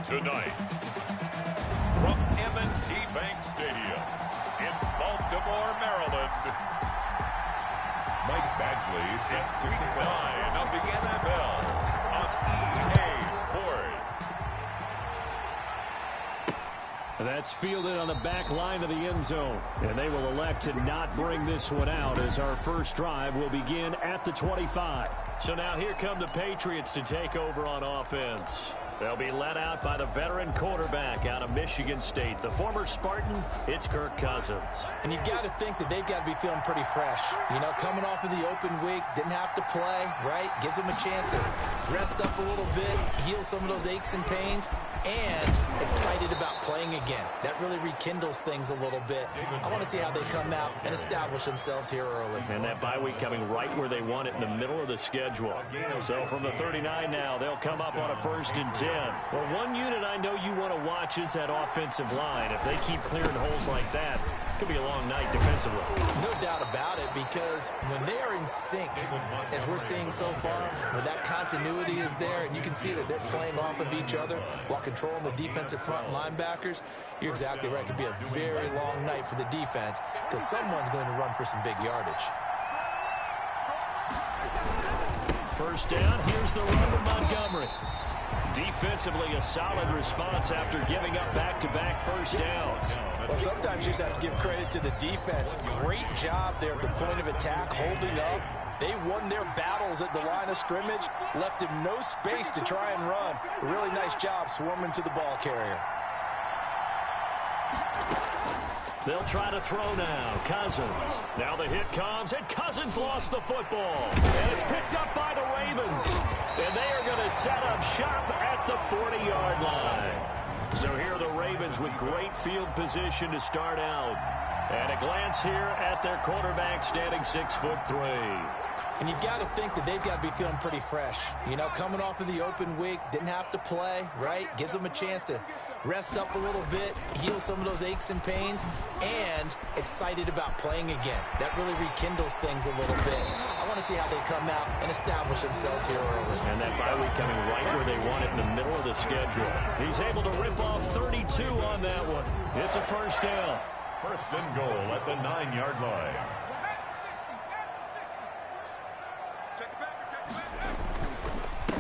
Tonight, from M&T Bank Stadium in Baltimore, Maryland, Mike Badgley sets Week 9 of the NFL on EA Sports. That's fielded on the back line of the end zone. And they will elect to not bring this one out as our first drive will begin at the 25. So now here come the Patriots to take over on offense. They'll be led out by the veteran quarterback out of Michigan State. The former Spartan, it's Kirk Cousins. And you've got to think that they've got to be feeling pretty fresh. You know, coming off of the open week, didn't have to play, right? Gives them a chance to rest up a little bit, heal some of those aches and pains, and excited about playing again. That really rekindles things a little bit. I want to see how they come out and establish themselves here early. And that bye week coming right where they want it, in the middle of the schedule. So from the 39 now, they'll come up on a 1st and 10. Well, one unit I know you want to watch is that offensive line. If they keep clearing holes like that, it could be a long night defensively. No doubt about it, because when they are in sync, as we're seeing so far, when that continuity is there, and you can see that they're playing off of each other while controlling the defensive front linebackers, you're exactly right. It could be a very long night for the defense because someone's going to run for some big yardage. First down, here's the run to Montgomery. Defensively, a solid response after giving up back-to-back first downs. Well, sometimes you just have to give credit to the defense. Great job there at the point of attack, holding up. They won their battles at the line of scrimmage, left him no space to try and run. A really nice job swarming to the ball carrier. They'll try to throw now. Cousins. Now the hit comes, and Cousins lost the football. And it's picked up by the Ravens. And they are going to set up shop at the 40-yard line. So here are the Ravens with great field position to start out. And a glance here at their quarterback standing 6'3". And you've got to think that they've got to be feeling pretty fresh. You know, coming off of the open week, didn't have to play, right? Gives them a chance to rest up a little bit, heal some of those aches and pains, and excited about playing again. That really rekindles things a little bit. I want to see how they come out and establish themselves here early. And that bye week coming right where they want it, in the middle of the schedule. He's able to rip off 32 on that one. It's a first down. 1st and goal at the 9-yard line.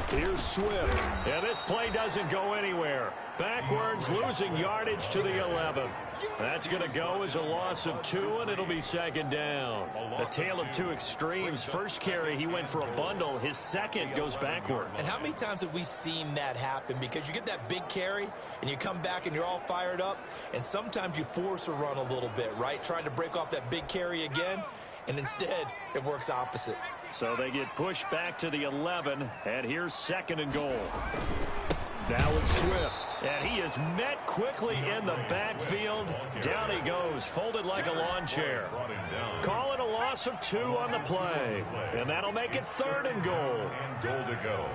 Here's Swift. And this play doesn't go anywhere. Backwards, losing yardage to the 11. That's going to go as a loss of 2, and it'll be 2nd down. A tale of two extremes. First carry, he went for a bundle. His second goes backward. And how many times have we seen that happen? Because you get that big carry, and you come back and you're all fired up, and sometimes you force a run a little bit, right? Trying to break off that big carry again, and instead it works opposite. So they get pushed back to the 11, and here's 2nd and goal. Now it's Swift, and he is met quickly in the backfield. Down he goes, folded like a lawn chair. Call it a loss of 2 on the play, and that'll make it 3rd and goal. And goal to go.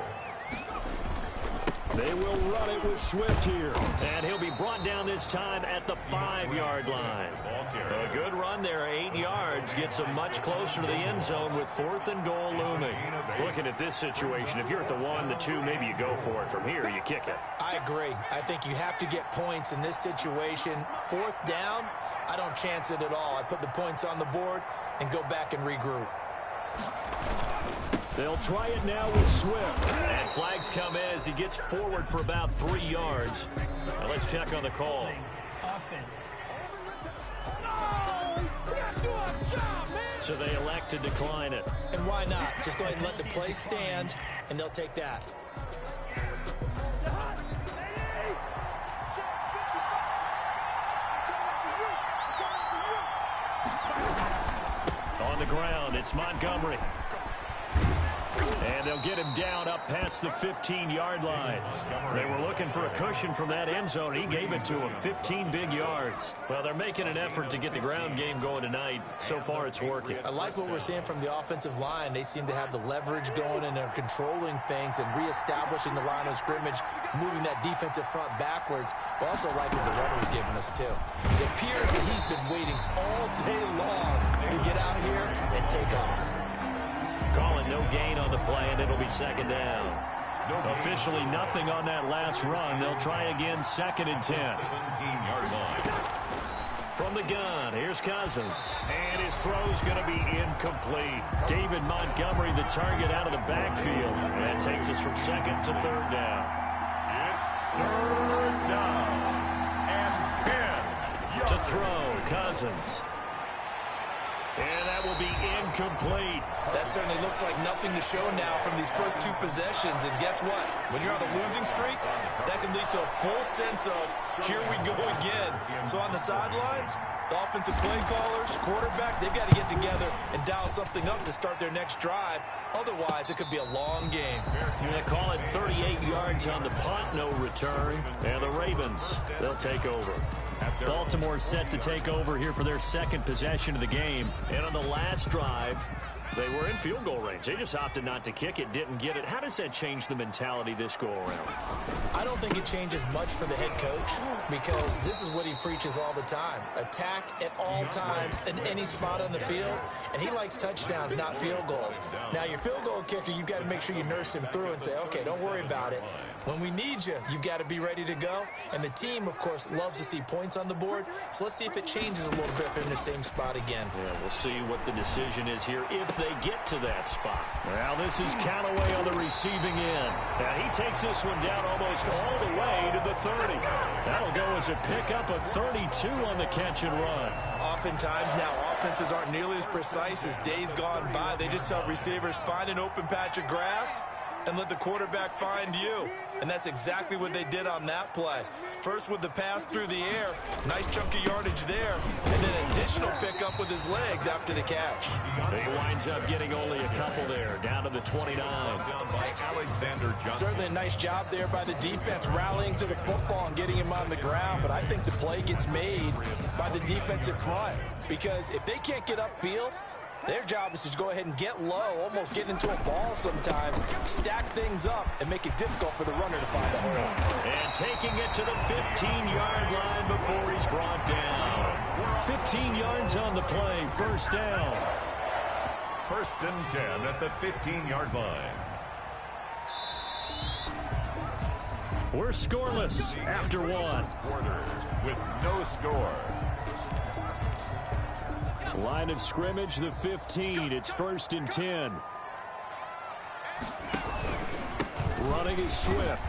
They will run it with Swift here. And he'll be brought down this time at the 5-yard line. A good run there, 8 yards. Gets him much closer to the end zone with 4th and goal looming. Looking at this situation, if you're at the 1, the 2, maybe you go for it. From here, you kick it. I agree. I think you have to get points in this situation. 4th down, I don't chance it at all. I put the points on the board and go back and regroup. They'll try it now with Swift. And flags come in as he gets forward for about 3 yards. Now let's check on the call. Offense. So they elect to decline it. And why not? Just go ahead and let the play stand, and they'll take that. On the ground, it's Montgomery. And they'll get him down up past the 15-yard line. They were looking for a cushion from that end zone. He gave it to him, 15 big yards. Well, they're making an effort to get the ground game going tonight. So far, it's working. I like what we're seeing from the offensive line. They seem to have the leverage going, and they're controlling things and reestablishing the line of scrimmage, moving that defensive front backwards. But also like what the runner was giving us, too. It appears that he's been waiting all day long to get out here and take off. Calling no gain on the play, and it'll be second down. Officially nothing on that last run. They'll try again, 2nd and 10. 17-yard line. From the gun, here's Cousins. And his throw's going to be incomplete. David Montgomery, the target out of the backfield. That takes us from 2nd to 3rd down. It's 3rd down and 10. To throw, Cousins. And that will be incomplete. That certainly looks like nothing to show now from these first 2 possessions. And guess what? When you're on a losing streak, that can lead to a full sense of, here we go again. So on the sidelines, the offensive play callers, quarterback, they've got to get together and dial something up to start their next drive. Otherwise, it could be a long game. They call it 38 yards on the punt, no return. And the Ravens, they'll take over. Baltimore set to take over here for their 2nd possession of the game. And on the last drive, they were in field goal range. They just opted not to kick it, didn't get it. How does that change the mentality this go-around? I don't think it changes much for the head coach because this is what he preaches all the time. Attack at all times in any spot on the field, and he likes touchdowns, not field goals. Now, your field goal kicker, you've got to make sure you nurse him through and say, okay, don't worry about it. When we need you, you've got to be ready to go. And the team, of course, loves to see points on the board. So let's see if it changes a little bit if they're in the same spot again. Yeah, we'll see what the decision is here if they get to that spot. Well, this is Callaway on the receiving end. Now, he takes this one down almost all the way to the 30. That'll go as a pickup of 32 on the catch and run. Oftentimes now, offenses aren't nearly as precise as days gone by. They just tell receivers, find an open patch of grass and let the quarterback find you. And that's exactly what they did on that play. First with the pass through the air, nice chunk of yardage there, and then additional pickup with his legs after the catch. He winds up getting only a couple there, down to the 29. Down by Alexander Johnson. Certainly a nice job there by the defense, rallying to the football and getting him on the ground, but I think the play gets made by the defensive front, because if they can't get upfield, their job is to go ahead and get low, almost get into a ball sometimes, stack things up, and make it difficult for the runner to find a hole. And taking it to the 15-yard line before he's brought down. 15 yards on the play, 1st down. 1st and 10 at the 15-yard line. We're scoreless after 1. Quarters with no score. Line of scrimmage, the 15. It's 1st and 10. Running is Swift.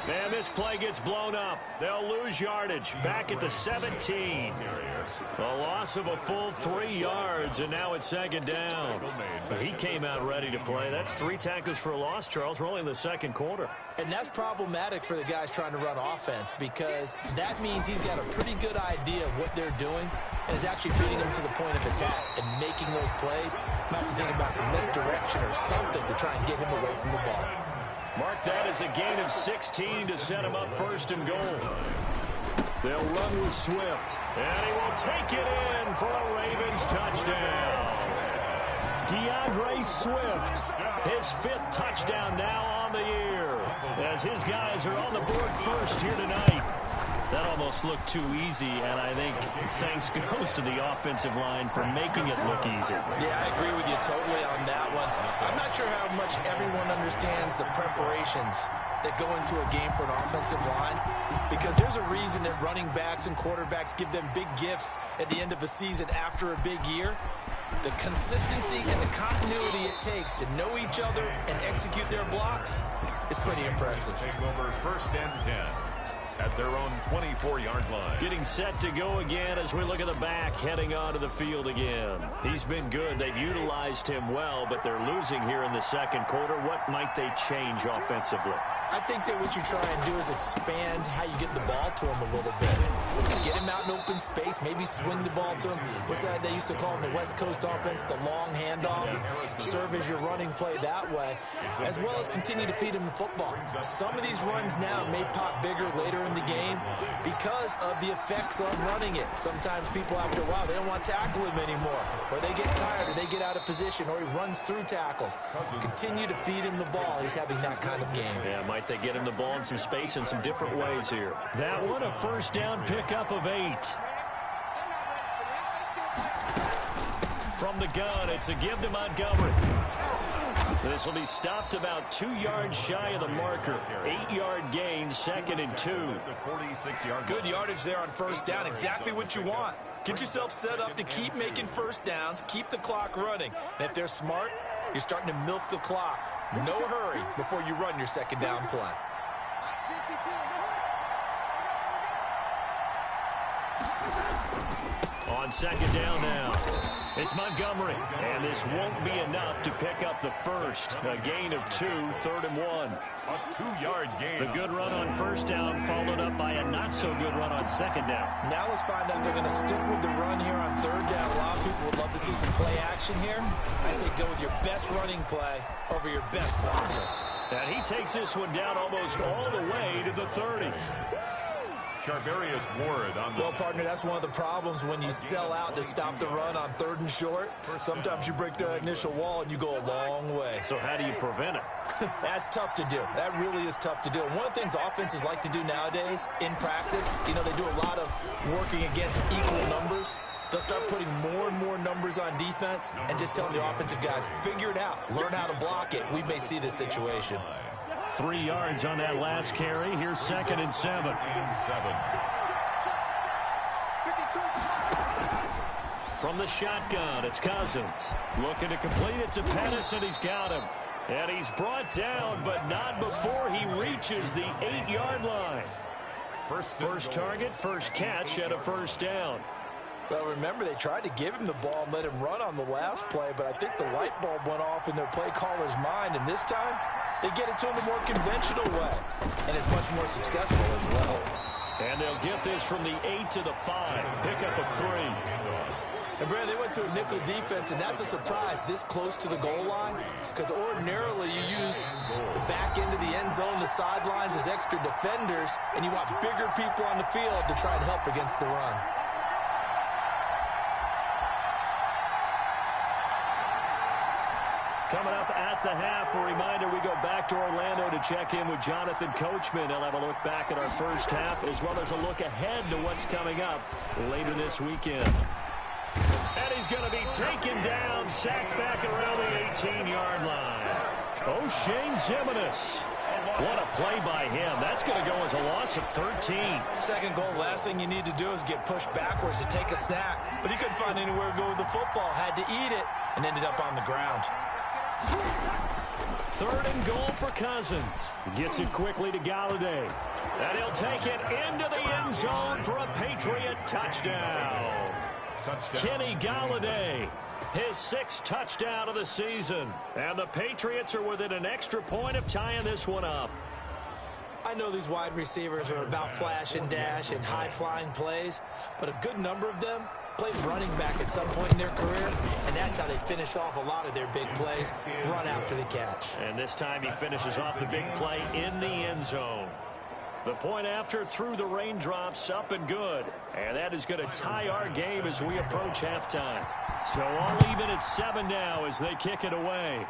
And this play gets blown up. They'll lose yardage. Back at the 17. A loss of a full 3 yards, and now it's 2nd down. But he came out ready to play. That's 3 tackles for a loss, Charles. We're only in the 2nd quarter. And that's problematic for the guys trying to run offense because that means he's got a pretty good idea of what they're doing and is actually beating them to the point of attack and making those plays. Not to think about some misdirection or something to try and get him away from the ball. Mark that as a gain of 16 to set him up 1st and goal. They'll run with Swift. And he will take it in for a Ravens touchdown. DeAndre Swift. His 5th touchdown now on the year as his guys are on the board first here tonight. That almost looked too easy, and I think thanks goes to the offensive line for making it look easy. Yeah, I agree with you totally on that one. I'm not sure how much everyone understands the preparations that go into a game for an offensive line, because there's a reason that running backs and quarterbacks give them big gifts at the end of a season after a big year. The consistency and the continuity it takes to know each other and execute their blocks is pretty impressive. Take over 1st and 10 at their own 24-yard line. Getting set to go again as we look at the back heading onto the field again. He's been good. They've utilized him well, but they're losing here in the 2nd quarter. What might they change offensively? I think that what you try and do is expand how you get the ball to him a little bit. Get him out in open space, maybe swing the ball to him. What's that they used to call in the West Coast offense, the long handoff? Serve as your running play that way, as well as continue to feed him the football. Some of these runs now may pop bigger later in the game because of the effects of running it. Sometimes people, after a while, they don't want to tackle him anymore, or they get tired, or they get out of position, or he runs through tackles. Continue to feed him the ball. He's having that kind of game. Yeah, might they get him the ball in some space in some different ways here. That one, a 1st down pickup of 8. From the gun, it's a give to Montgomery. This will be stopped about 2 yards shy of the marker. 8-yard gain, 2nd and 2. Good yardage there on first down. Exactly what you want. Get yourself set up to keep making first downs, keep the clock running. And if they're smart, you're starting to milk the clock. No hurry before you run your second down play. On second down now, it's Montgomery. And this won't be enough to pick up the first. A gain of 2, 3rd and 1. A 2-yard gain. The good run on first down followed up by a not-so-good run on second down. Now let's find out if they're going to stick with the run here on third down. A lot of people would love to see some play action here. I say go with your best running play over your best blocker. And he takes this one down almost all the way to the 30. Charvarius Ward on the... Well, partner, that's one of the problems when you sell out to stop the run on 3rd and short. Sometimes you break the initial wall and you go a long way. So how do you prevent it? That's tough to do. That really is tough to do. And one of the things offenses like to do nowadays in practice, you know, they do a lot of working against equal numbers. They'll start putting more and more numbers on defense and just telling the offensive guys, figure it out. Learn how to block it. We may see this situation. 3 yards on that last carry. Here's 2nd and 7. From the shotgun, it's Cousins. Looking to complete it to Pettis, and he's got him. And he's brought down, but not before he reaches the 8-yard line. First target, first catch, and a first down. Well, remember, they tried to give him the ball and let him run on the last play, but I think the light bulb went off in their play caller's mind, and this time they get it to him a more conventional way, and it's much more successful as well. And they'll get this from the 8 to the 5. Pick up a 3. And, Brad, they went to a nickel defense, and that's a surprise this close to the goal line, because ordinarily you use the back end of the end zone, the sidelines as extra defenders, and you want bigger people on the field to try and help against the run. Coming up at the half, a reminder, we go back to Orlando to check in with Jonathan Coachman. He'll have a look back at our first half as well as a look ahead to what's coming up later this weekend. And he's going to be taken down, sacked back around the 18-yard line. O'Shane Ximines. What a play by him. That's going to go as a loss of 13. Second goal, last thing you need to do is get pushed backwards to take a sack. But he couldn't find anywhere to go with the football, had to eat it, and ended up on the ground. 3rd and goal for Cousins. Gets it quickly to Galladay. And he'll take it into the end zone for a Patriot touchdown. Kenny Galladay, his 6th touchdown of the season. And the Patriots are within an extra point of tying this one up. I know these wide receivers are about flash and dash and high-flying plays, but a good number of them played running back at some point in their career, and that's how they finish off a lot of their big plays, run after the catch. And this time he finishes off the big play in the end zone. The point after through the raindrops, up and good. And that is going to tie our game as we approach halftime. So all even at 7 now as they kick it away.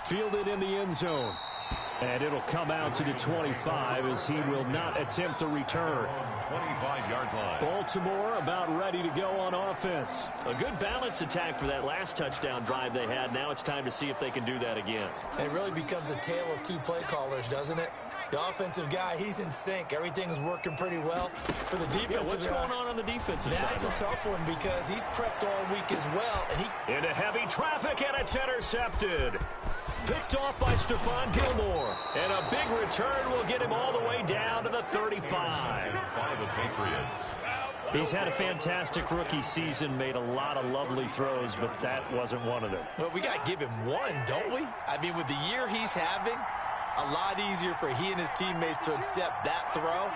Fielded in the end zone. And it'll come out to the 25 as he will not attempt a return. 25-yard line. Baltimore about ready to go on offense. A good balance attack for that last touchdown drive they had. Now it's time to see if they can do that again. It really becomes a tale of two play callers, doesn't it? The offensive guy, he's in sync. Everything's working pretty well. For the defensive guy, what's going on the defensive side? That's a tough one because he's prepped all week as well. And into heavy traffic, and it's intercepted. Picked off by Stephon Gilmore. And a big return will get him all the way down to the 35. By the Patriots. He's had a fantastic rookie season, made a lot of lovely throws, but that wasn't one of them. Well, we got to give him one, don't we? I mean, with the year he's having, a lot easier for he and his teammates to accept that throw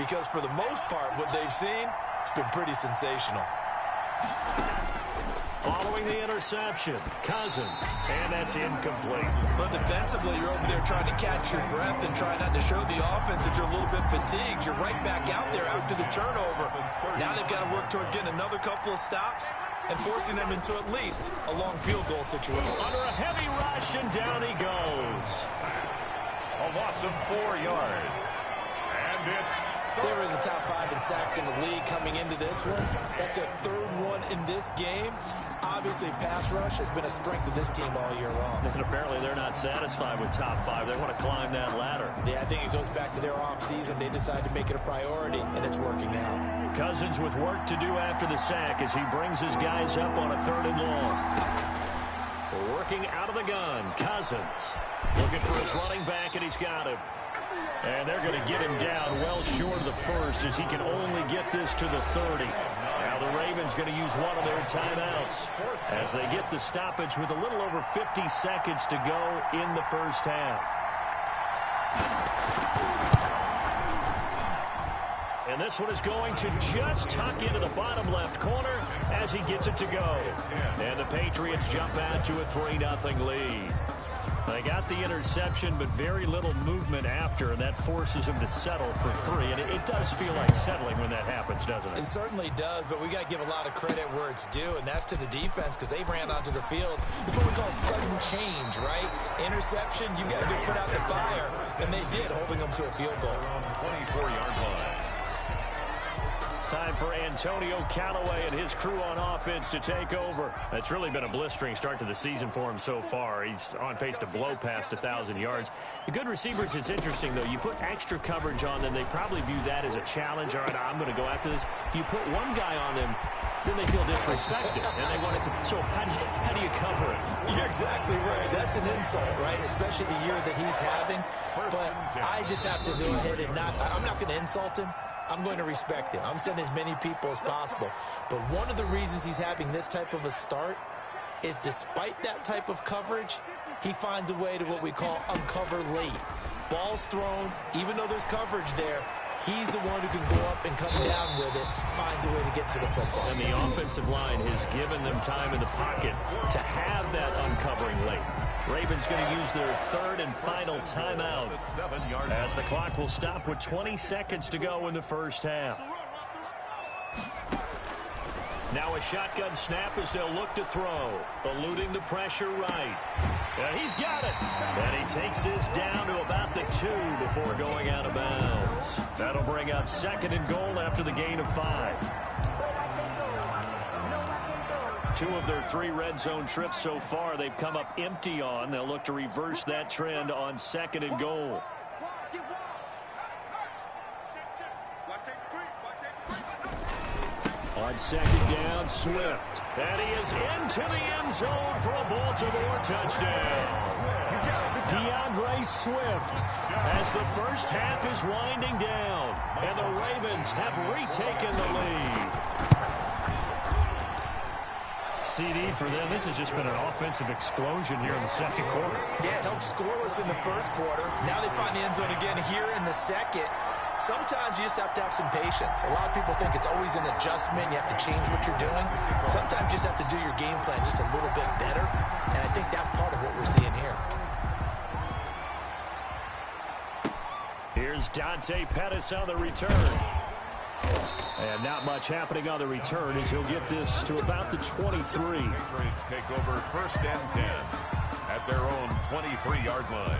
because for the most part, what they've seen, it's been pretty sensational. Following the interception, Cousins, and that's incomplete. But defensively, you're over there trying to catch your breath and try not to show the offense that you're a little bit fatigued. You're right back out there after the turnover. Now they've got to work towards getting another couple of stops and forcing them into at least a long field goal situation. Under a heavy rush, and down he goes. A loss of 4 yards. And it's They were in the top 5 in sacks in the league coming into this one. That's their 3rd one in this game. Obviously, pass rush has been a strength of this team all year long. And apparently they're not satisfied with top 5. They want to climb that ladder. Yeah, I think it goes back to their offseason. They decided to make it a priority, and it's working now. Cousins with work to do after the sack as he brings his guys up on a 3rd and long. Working out of the gun, Cousins. Looking for his running back, and he's got him. And they're going to get him down well short of the 1st as he can only get this to the 30. Now the Ravens going to use one of their timeouts as they get the stoppage with a little over 50 seconds to go in the first half. And this one is going to just tuck into the bottom left corner as he gets it to go. And the Patriots jump out to a 3-0 lead. They got the interception, but very little movement after, and that forces them to settle for 3. And it does feel like settling when that happens, doesn't it? It certainly does, but we got to give a lot of credit where it's due, and that's to the defense because they ran onto the field. It's what we call sudden change, right? Interception, you got to go put out the fire, and they did, holding them to a field goal. 24-yard line. Time for Antonio Callaway and his crew on offense to take over. It's really been a blistering start to the season for him so far. He's on pace to blow past 1,000 yards. The good receivers, it's interesting, though. You put extra coverage on them, they probably view that as a challenge. All right, I'm going to go after this. You put one guy on them, then they feel disrespected, and they want it to. So how do you cover it? You're exactly right. That's an insult, right? Especially the year that he's having. But I just have to go ahead and I'm not going to insult him. I'm going to respect him. I'm sending as many people as possible. But one of the reasons he's having this type of a start is despite that type of coverage, he finds a way to what we call uncover late. Ball's thrown, even though there's coverage there, he's the one who can go up and come down with it, finds a way to get to the football. And the offensive line has given them time in the pocket to have that uncovering late. Ravens going to use their 3rd and final timeout as the clock will stop with 20 seconds to go in the first half. Now a shotgun snap as they'll look to throw. Eluding the pressure right. And he's got it. And he takes this down to about the 2 before going out of bounds. That'll bring up 2nd and goal after the gain of 5. 2 of their 3 red zone trips so far they've come up empty on. They'll look to reverse that trend on 2nd and goal. On 2nd down, Swift. And he is into the end zone for a Baltimore touchdown. DeAndre Swift as the first half is winding down. And the Ravens have retaken the lead. CD for them. This has just been an offensive explosion here in the 2nd quarter. Yeah, held scoreless in the 1st quarter. Now they find the end zone again here in the 2nd. Sometimes you just have to have some patience. A lot of people think it's always an adjustment. You have to change what you're doing. Sometimes you just have to do your game plan just a little bit better. And I think that's part of what we're seeing here. Here's Dante Pettis on the return. And not much happening on the return as he'll get this to about the 23. Patriots take over 1st and 10 at their own 23-yard line.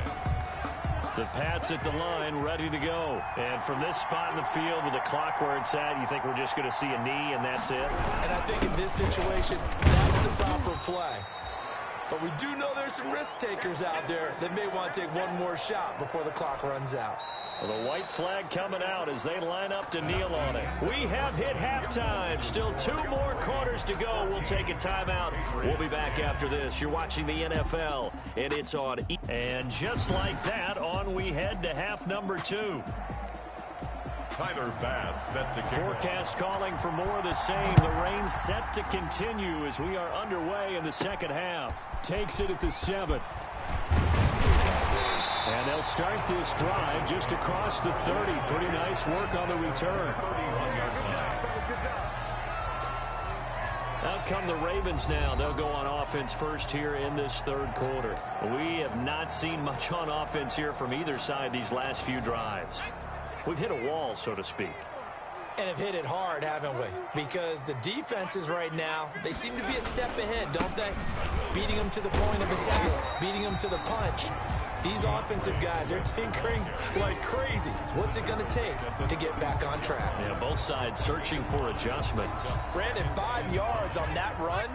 The Pats at the line, ready to go. And from this spot in the field with the clock where it's at, you think we're just going to see a knee and that's it? And I think in this situation, that's the proper play. But we do know there's some risk takers out there that may want to take one more shot before the clock runs out. Well, the white flag coming out as they line up to kneel on it. We have hit halftime. Still 2 more quarters to go. We'll take a timeout. We'll be back after this. You're watching the NFL, and it's on. And just like that, on we head to half number 2. Tyler Bass set to kick. Forecast calling for more of the same. The rain set to continue as we are underway in the 2nd half. Takes it at the 7. And they'll start this drive just across the 30. Pretty nice work on the return. Out come the Ravens now. They'll go on offense first here in this 3rd quarter. We have not seen much on offense here from either side these last few drives. We've hit a wall, so to speak. And have hit it hard, haven't we? Because the defenses right now, they seem to be a step ahead, don't they? Beating them to the point of attack, beating them to the punch. These offensive guys, they're tinkering like crazy. What's it going to take to get back on track? Yeah, both sides searching for adjustments. Brandon, 5 yards on that run.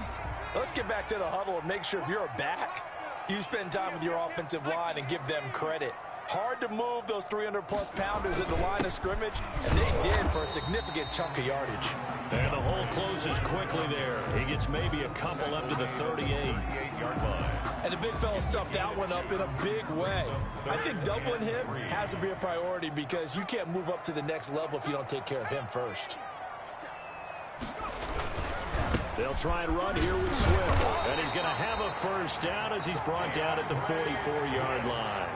Let's get back to the huddle and make sure if you're back, you spend time with your offensive line and give them credit. Hard to move those 300-plus pounders at the line of scrimmage, and they did for a significant chunk of yardage. And the hole closes quickly there. He gets maybe a couple up to the 38-yard line. And the big fella stuffed that one up in a big way. I think doubling him has to be a priority because you can't move up to the next level if you don't take care of him first. They'll try and run here with Swift. And he's going to have a first down as he's brought down at the 44-yard line.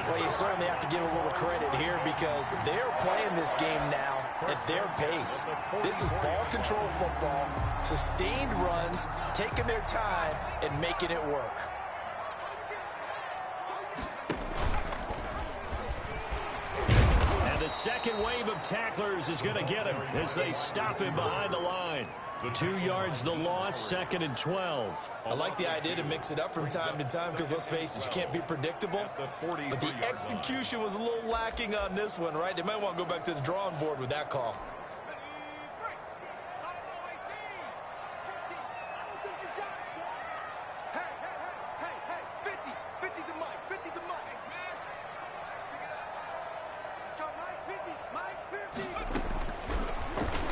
Well, you certainly have to give a little credit here because they're playing this game now at their pace. This is ball control football, sustained runs, taking their time, and making it work. And the second wave of tacklers is going to get him as they stop him behind the line. 2 yards the loss, 2nd and 12. I like the idea to mix it up from time to time because, let's face it, you can't be predictable. But the execution was a little lacking on this one, right? They might want to go back to the drawing board with that call.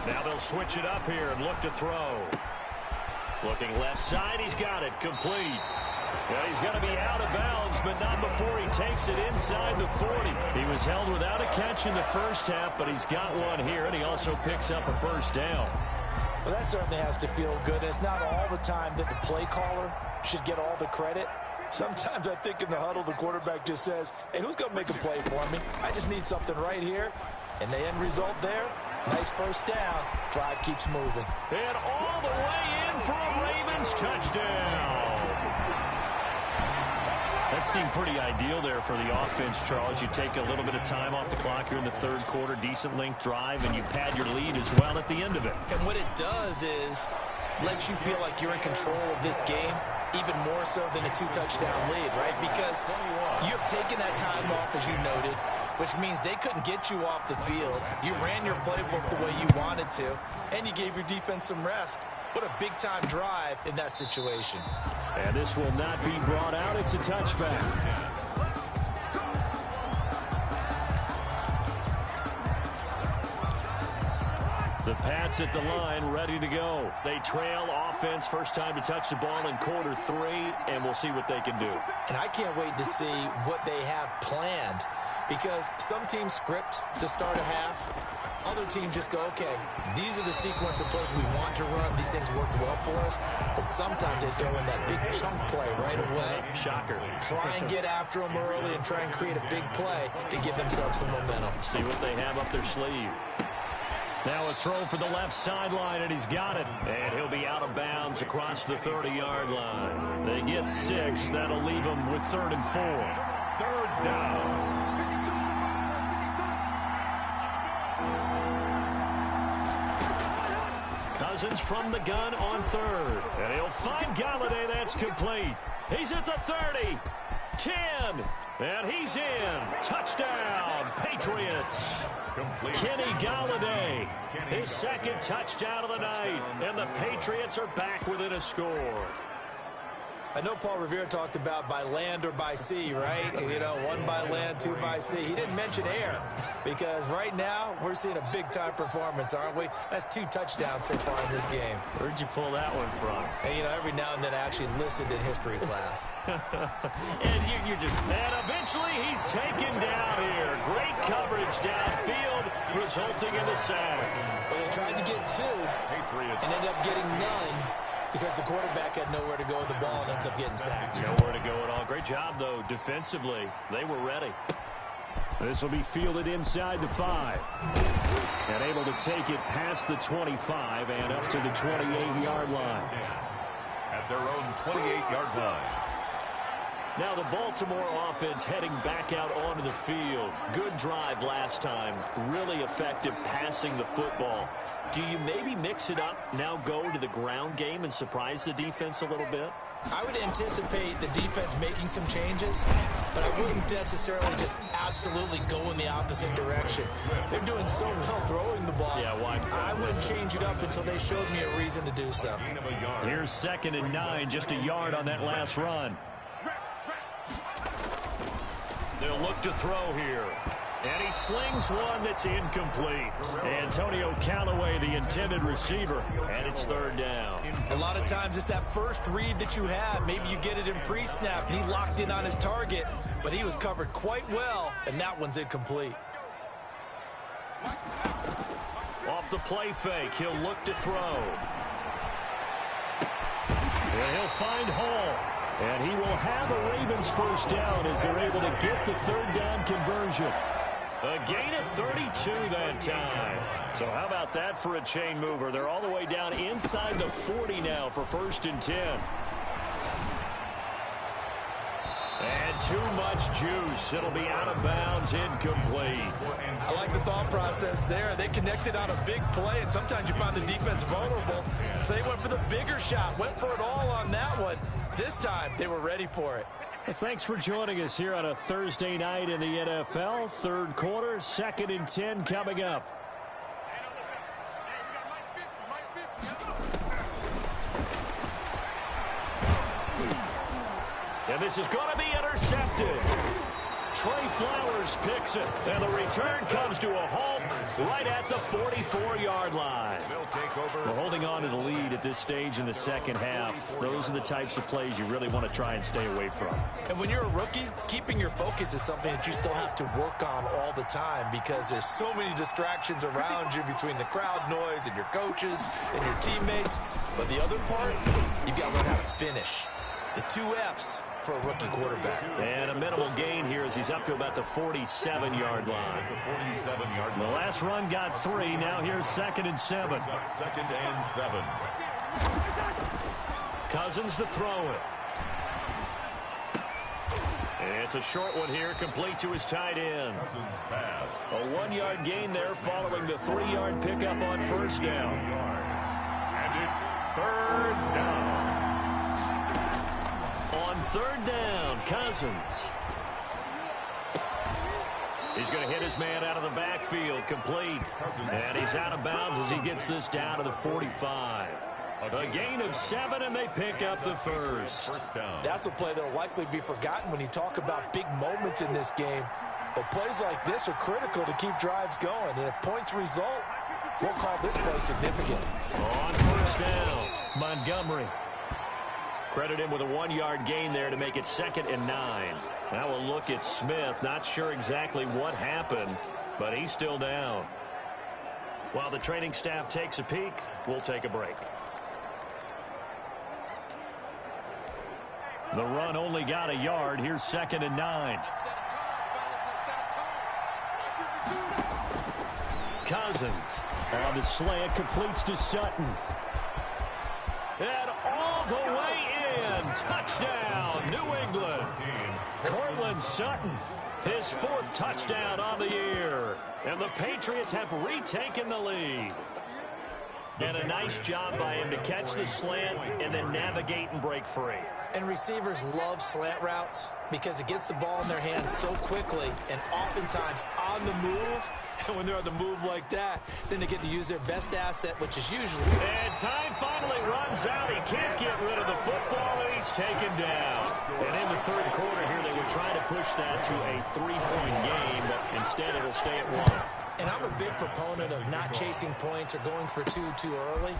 Now they'll switch it up here and look to throw. Looking left side, he's got it, complete. Yeah, he's going to be out of bounds, but not before he takes it inside the 40. He was held without a catch in the first half, but he's got one here, and he also picks up a first down. Well, that certainly has to feel good. It's not all the time that the play caller should get all the credit. Sometimes I think in the huddle, the quarterback just says, hey, who's going to make a play for me? I just need something right here. And the end result there, nice first down. Drive keeps moving. And all the way in for a Ravens touchdown. That seemed pretty ideal there for the offense, Charles. You take a little bit of time off the clock here in the third quarter, decent length drive, and you pad your lead as well at the end of it. And what it does is lets you feel like you're in control of this game, even more so than a 2-touchdown lead, right? Because you have taken that time off, as you noted, which means they couldn't get you off the field. You ran your playbook the way you wanted to, and you gave your defense some rest. What a big-time drive in that situation. And this will not be brought out. It's a touchback. The Pats at the line, ready to go. They trail offense, first time to touch the ball in quarter 3, and we'll see what they can do. And I can't wait to see what they have planned, because some teams script to start a half. Other teams just go, okay, these are the sequence of plays we want to run. These things worked well for us. And sometimes they throw in that big chunk play right away. Shocker. Try and get after them early and try and create a big play to give themselves some momentum. See what they have up their sleeve. Now a throw for the left sideline, and he's got it. And he'll be out of bounds across the 30-yard line. They get 6. That'll leave them with 3rd and 4. 3rd down. Cousins from the gun on 3rd. And he'll find Galladay. That's complete. He's at the 30. 10. And he's in. Touchdown, Patriots. Kenny Galladay, his 2nd touchdown of the night. And the Patriots are back within a score. I know Paul Revere talked about by land or by sea, right? You know, 1 by land, 2 by sea. He didn't mention air because right now we're seeing a big-time performance, aren't we? That's 2 touchdowns so far in this game. Where'd you pull that one from? And, you know, every now and then I actually listened in history class. And you're just... And eventually he's taken down here. Great coverage downfield, resulting in the sack. Well, they tried to get 2 and ended up getting none, because the quarterback had nowhere to go with the ball and ends up getting sacked. Nowhere to go at all. Great job, though, defensively. They were ready. This will be fielded inside the 5. And able to take it past the 25 and up to the 28-yard line. At their own 28-yard line. Now the Baltimore offense heading back out onto the field. Good drive last time. Really effective passing the football. Do you maybe mix it up, now go to the ground game and surprise the defense a little bit? I would anticipate the defense making some changes, but I wouldn't necessarily just absolutely go in the opposite direction. They're doing so well throwing the ball. Yeah, why? I wouldn't change it up until they showed me a reason to do so. Here's 2nd and 9, just a yard on that last run. They'll look to throw here. And he slings one that's incomplete. Antonio Callaway, the intended receiver, and it's 3rd down. A lot of times it's that first read that you have. Maybe you get it in pre-snap, and he locked in on his target, but he was covered quite well, and that one's incomplete. Off the play fake, he'll look to throw. And he'll find Hall. And he will have a Ravens 1st down as they're able to get the 3rd down conversion. A gain of 32 that time. So how about that for a chain mover? They're all the way down inside the 40 now for 1st and 10. And too much juice. It'll be out of bounds, incomplete. I like the thought process there. They connected on a big play, and sometimes you find the defense vulnerable. So they went for the bigger shot, went for it all on that one. This time, they were ready for it. Well, thanks for joining us here on a Thursday night in the NFL. 3rd quarter, 2nd and 10 coming up. And this is going to be intercepted. Trey Flowers picks it, and the return comes to a halt right at the 44-yard line. We're holding on to the lead at this stage in the 2nd half. Those are the types of plays you really want to try and stay away from. And when you're a rookie, keeping your focus is something that you still have to work on all the time because there's so many distractions around you between the crowd noise and your coaches and your teammates. But the other part, you've got to learn how to finish. The 2 F's for a rookie quarterback. And a minimal gain here as he's up to about the 47-yard line. The last run got 3. Now here's 2nd and 7. 2nd and 7. Cousins to throw it. It's a short one here, complete to his tight end. Cousins pass. A 1-yard gain there following the 3-yard pickup on 1st down. And it's 3rd down. On 3rd down, Cousins. He's going to hit his man out of the backfield, complete. And he's out of bounds as he gets this down to the 45. A gain of 7, and they pick up the 1st. That's a play that will likely be forgotten when you talk about big moments in this game. But plays like this are critical to keep drives going. And if points result, we'll call this play significant. On 1st down, Montgomery. Credit him with a 1-yard gain there to make it 2nd and 9. Now we'll look at Smith. Not sure exactly what happened, but he's still down. While the training staff takes a peek, we'll take a break. The run only got a yard. Here's 2nd and 9. Cousins on the slant, completes to Sutton. And all the way in. Touchdown, New England. Cortland Sutton, his 4th touchdown on the year. And the Patriots have retaken the lead. And a nice job by him to catch the slant and then navigate and break free. And receivers love slant routes because it gets the ball in their hands so quickly and oftentimes on the move. And when they're on the move like that, then they get to use their best asset, which is usually... And time finally runs out. He can't get rid of the football, and he's taken down. And in the 3rd quarter here, they were trying to push that to a 3-point game, but instead it'll stay at 1. And I'm a big proponent of not chasing points or going for 2 too early.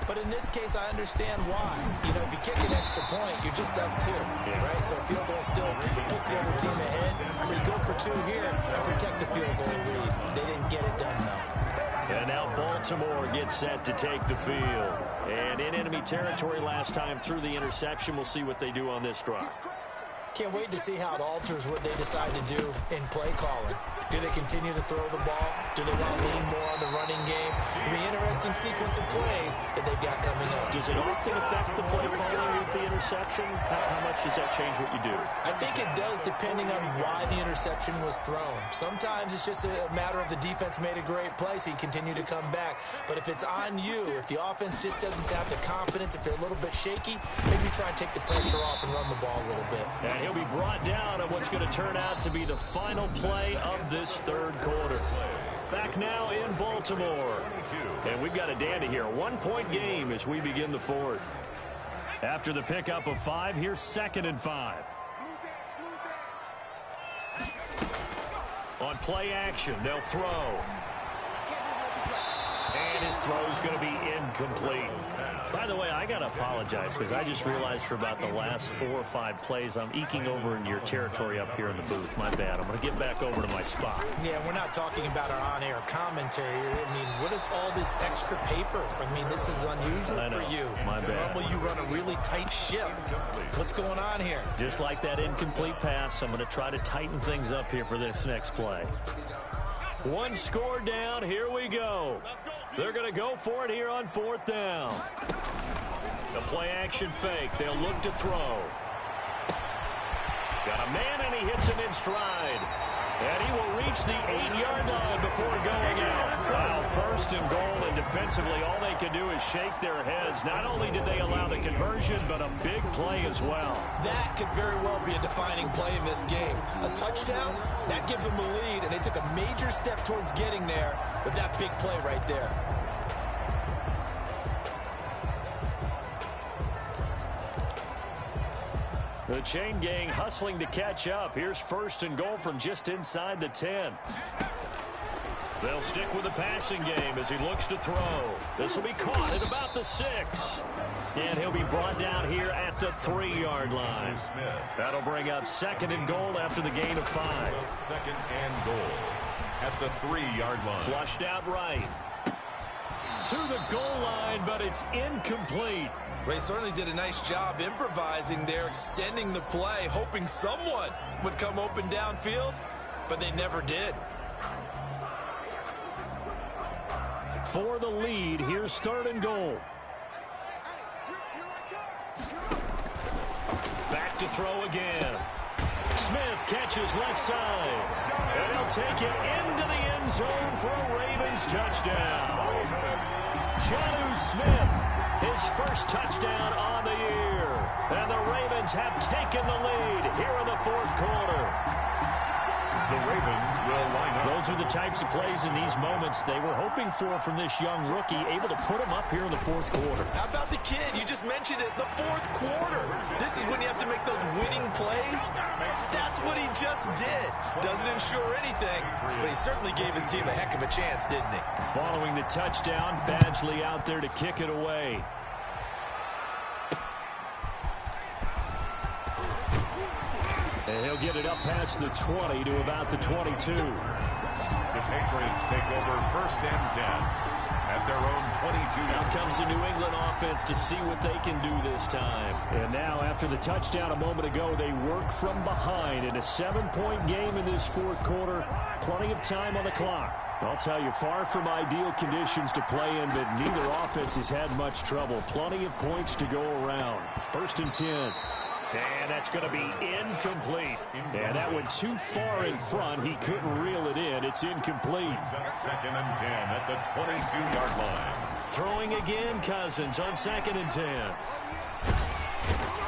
But in this case, I understand why. You know, if you kick an extra point, you're just up 2, right? So a field goal still puts the other team ahead. So you go for 2 here and protect the field goal lead. They didn't get it done, though. And now Baltimore gets set to take the field. And in enemy territory last time through the interception. We'll see what they do on this drive. Can't wait to see how it alters what they decide to do in play calling. Do they continue to throw the ball? Do they want to lean more on the running game? It'll be an interesting sequence of plays that they've got coming up. Does it often affect the play calling with the interception? How much does that change what you do? I think it does depending on why the interception was thrown. Sometimes it's just a matter of the defense made a great play, so you continue to come back. But if it's on you, if the offense just doesn't have the confidence, if they're a little bit shaky, maybe try and take the pressure off and run the ball a little bit. And he'll be brought down on what's going to turn out to be the final play of this third quarter. Back now in Baltimore. And we've got a dandy here. A 1-point game as we begin the fourth. After the pickup of 5, here's 2nd and 5. On play action, they'll throw. And his throw's going to be incomplete. By the way, I got to apologize because I just realized for about the last 4 or 5 plays, I'm eking over into your territory up here in the booth. My bad. I'm going to get back over to my spot. Yeah, we're not talking about our on-air commentary. I mean, what is all this extra paper? I mean, this is unusual for you. My bad. Normally, you run a really tight ship. What's going on here? Just like that incomplete pass, I'm going to try to tighten things up here for this next play. 1 score down. Here we go. They're going to go for it here on 4th down. The play-action fake. They'll look to throw. Got a man, and he hits him in stride. And he will reach the 8-yard line before going out. Wow, 1st and goal, and defensively, all they can do is shake their heads. Not only did they allow the conversion, but a big play as well. That could very well be a defining play in this game. A touchdown, that gives them the lead, and they took a major step towards getting there with that big play right there. The chain gang hustling to catch up. Here's 1st and goal from just inside the 10. They'll stick with the passing game as he looks to throw. This will be caught at about the 6. And he'll be brought down here at the 3-yard line. That'll bring up 2nd and goal after the gain of 5. 2nd and goal at the 3-yard line. Flushed out right. To the goal line, but it's incomplete. They certainly did a nice job improvising there, extending the play, hoping someone would come open downfield, but they never did. For the lead, here's 3rd and goal. Back to throw again. Smith catches left side. And he'll take it into the end zone for a Ravens touchdown. Jonnu Smith, his 1st touchdown on the year. And the Ravens have taken the lead here in the 4th quarter. The Ravens will line up. Those are the types of plays in these moments they were hoping for from this young rookie, able to put him up here in the 4th quarter. How about the kid? You just mentioned it, the 4th quarter. This is when you have to make those winning plays. That's what he just did. Doesn't ensure anything, but he certainly gave his team a heck of a chance, didn't he? Following the touchdown, Badgley out there to kick it away. And he'll get it up past the 20 to about the 22. The Patriots take over 1st and 10 at their own 22. Out comes the New England offense to see what they can do this time. And now, after the touchdown a moment ago, they work from behind in a 7-point game in this 4th quarter. Plenty of time on the clock. I'll tell you, far from ideal conditions to play in, but neither offense has had much trouble. Plenty of points to go around. 1st and 10. And that's going to be incomplete. And that went too far in front. He couldn't reel it in. It's incomplete. 2nd and 10 at the 22-yard line. Throwing again, Cousins on 2nd and 10.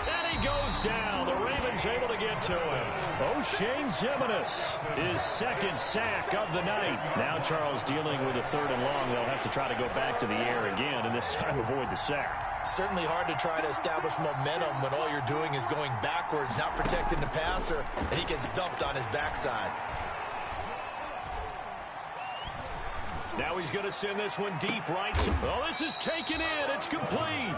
And he goes down. The Ravens able to get to him. O'Shane Ximines, his 2nd sack of the night. Now Charles dealing with a 3rd and long. They'll have to try to go back to the air again, and this time avoid the sack. Certainly hard to try to establish momentum when all you're doing is going backwards, not protecting the passer, and he gets dumped on his backside. Now he's going to send this one deep right. Oh, this is taken in. It's complete.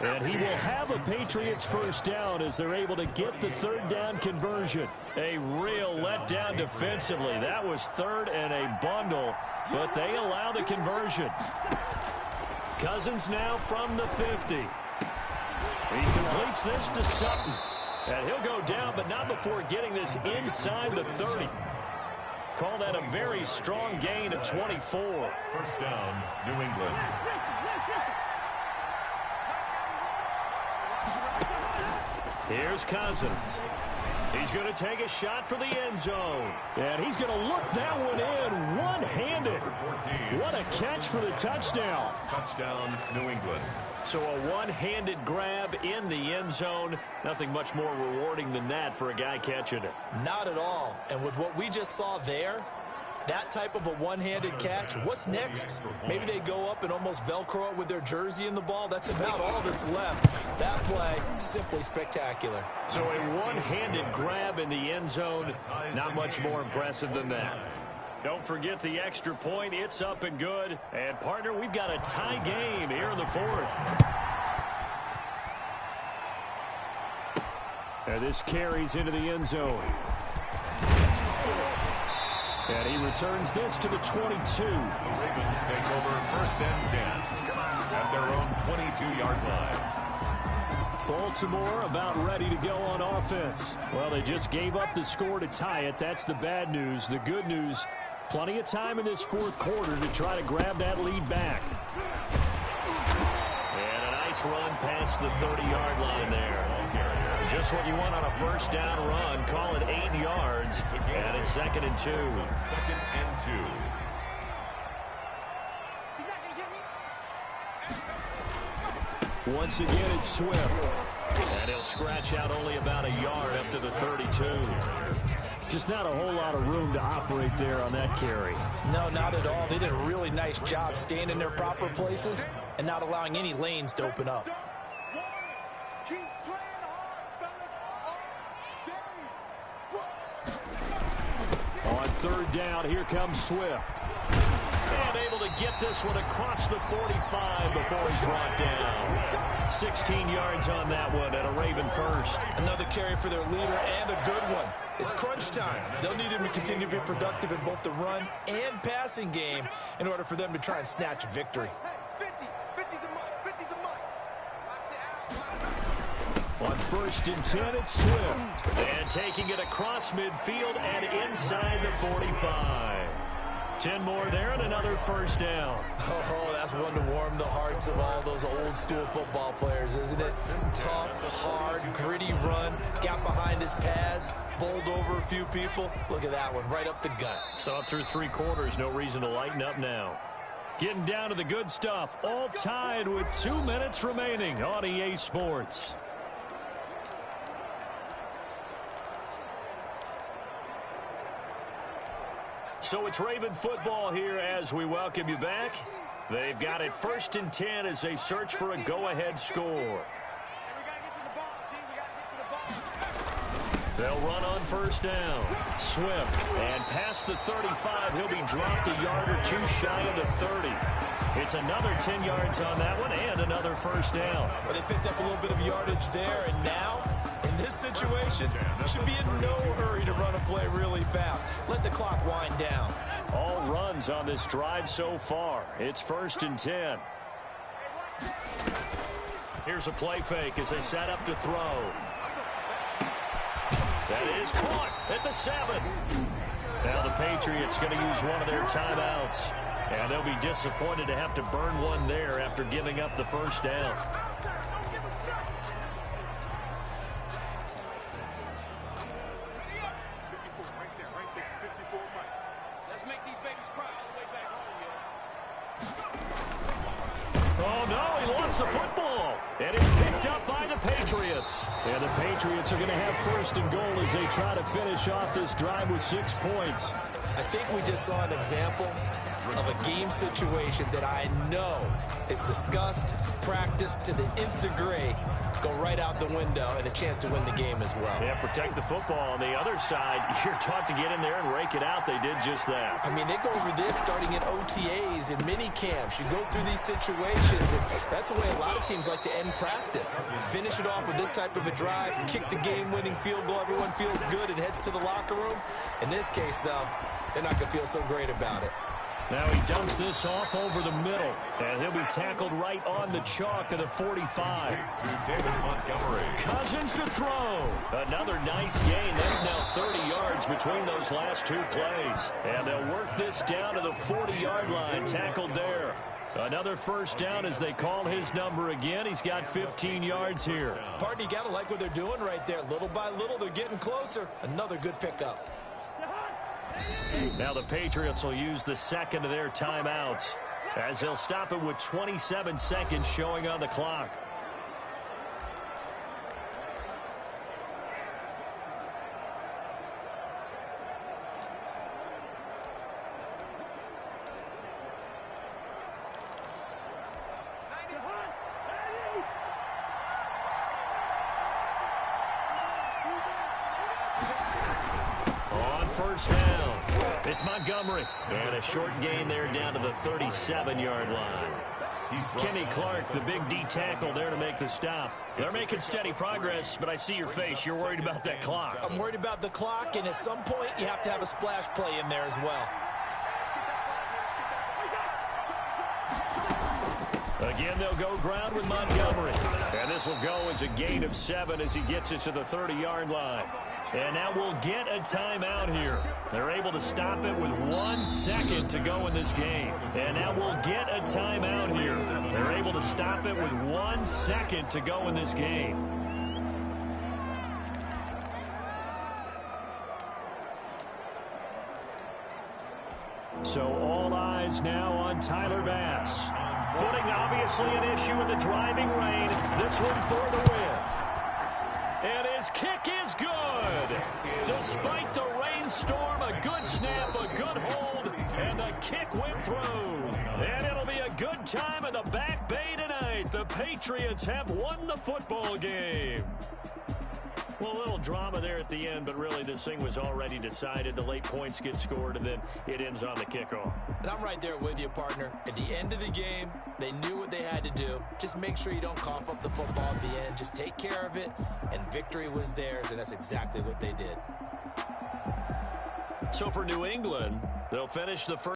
And he will have a Patriots 1st down as they're able to get the 3rd down conversion. A real letdown defensively. That was 3rd and a bundle, but they allow the conversion. Cousins now from the 50. He completes this to Sutton. And he'll go down, but not before getting this inside the 30. Call that a very strong gain of 24. First down, New England. Here's Cousins. He's going to take a shot for the end zone. And he's going to look that one in one-handed. What a catch for the touchdown. Touchdown, New England. So a one-handed grab in the end zone. Nothing much more rewarding than that for a guy catching it. Not at all. And with what we just saw there, that type of a one-handed catch, what's next? Maybe they go up and almost Velcro it with their jersey in the ball. That's about all that's left. That play, simply spectacular. So a one-handed grab in the end zone, not much more impressive than that. Don't forget the extra point. It's up and good. And, partner, we've got a tie game here in the fourth. And this carries into the end zone. And he returns this to the 22. The Ravens take over first and 10 at their own 22-yard line. Baltimore about ready to go on offense. Well, they just gave up the score to tie it. That's the bad news. The good news, plenty of time in this fourth quarter to try to grab that lead back. And a nice run past the 30-yard line there. Just what you want on a first down run. Call it 8 yards. And it's 2nd and 2. Second and 2. Once again, it's Swift. And he'll scratch out only about a yard up to the 32. Just not a whole lot of room to operate there on that carry. No, not at all. They did a really nice job staying in their proper places and not allowing any lanes to open up. On third down, here comes Swift. And able to get this one across the 45 before he's brought down. 16 yards on that one and a Raven first. Another carry for their leader and a good one. It's crunch time. They'll need him to continue to be productive in both the run and passing game in order for them to try and snatch a victory. On first and 10, it's Swift. And taking it across midfield and inside the 45. 10 more there and another first down. Oh, that's one to warm the hearts of all those old school football players, isn't it? Tough, hard, gritty run. Got behind his pads, bowled over a few people. Look at that one, right up the gut. So up through 3 quarters, no reason to lighten up now. Getting down to the good stuff. All tied with 2 minutes remaining on EA Sports. So it's Raven football here as we welcome you back. They've got it first and 10 as they search for a go-ahead score. They'll run on first down. Swift, and past the 35, he'll be dropped a yard or two shy of the 30. It's another 10 yards on that one and another first down. But they picked up a little bit of yardage there, and now, in this situation, should be in no hurry to run a play really fast. Let the clock wind down. All runs on this drive so far. It's first and 10. Here's a play fake as they set up to throw. That is caught at the 7. Now the Patriots going to use one of their timeouts. And they'll be disappointed to have to burn one there after giving up the first down. Oh, no, he lost the football. And it's picked up by the Patriots. And the Patriots are going to have first and goal as they try to finish off this drive with 6 points. I think we just saw an example of a game situation that I know is discussed, practiced to the nth degree, go right out the window, and a chance to win the game as well. Yeah, protect the football. On the other side, you're taught to get in there and rake it out. They did just that. I mean, they go over this starting in OTAs and mini camps. You go through these situations, and that's the way a lot of teams like to end practice. Finish it off with this type of a drive, kick the game-winning field goal. Everyone feels good and heads to the locker room. In this case, though, they're not going to feel so great about it. Now he dumps this off over the middle, and he'll be tackled right on the chalk of the 45. David Montgomery. Cousins to throw. Another nice gain. That's now 30 yards between those last two plays. And they'll work this down to the 40-yard line, tackled there. Another first down as they call his number again. He's got 15 yards here. Partner, you got to like what they're doing right there. Little by little, they're getting closer. Another good pickup. Now the Patriots will use the second of their timeouts as they'll stop it with 27 seconds showing on the clock. First down. It's Montgomery. And a short gain there down to the 37-yard line. Kenny Clark, the big D tackle there to make the stop. They're making steady progress, but I see your face. You're worried about that clock. I'm worried about the clock, and at some point, you have to have a splash play in there as well. Again, they'll go ground with Montgomery. And this will go as a gain of 7 as he gets it to the 30-yard line. And now we'll get a timeout here. They're able to stop it with 1 second to go in this game. And now we'll get a timeout here. They're able to stop it with 1 second to go in this game. So all eyes now on Tyler Bass. Footing obviously an issue in the driving rain. This one for the win. And his kick is good. Despite the rainstorm, a good snap, a good hold, and the kick went through. And it'll be a good time in the Back Bay tonight. The Patriots have won the football game. Well, a little drama there at the end, but really this thing was already decided. The late points get scored, and then it ends on the kickoff. And I'm right there with you, partner. At the end of the game, they knew what they had to do. Just make sure you don't cough up the football at the end. Just take care of it, and victory was theirs, and that's exactly what they did. So for New England, they'll finish the first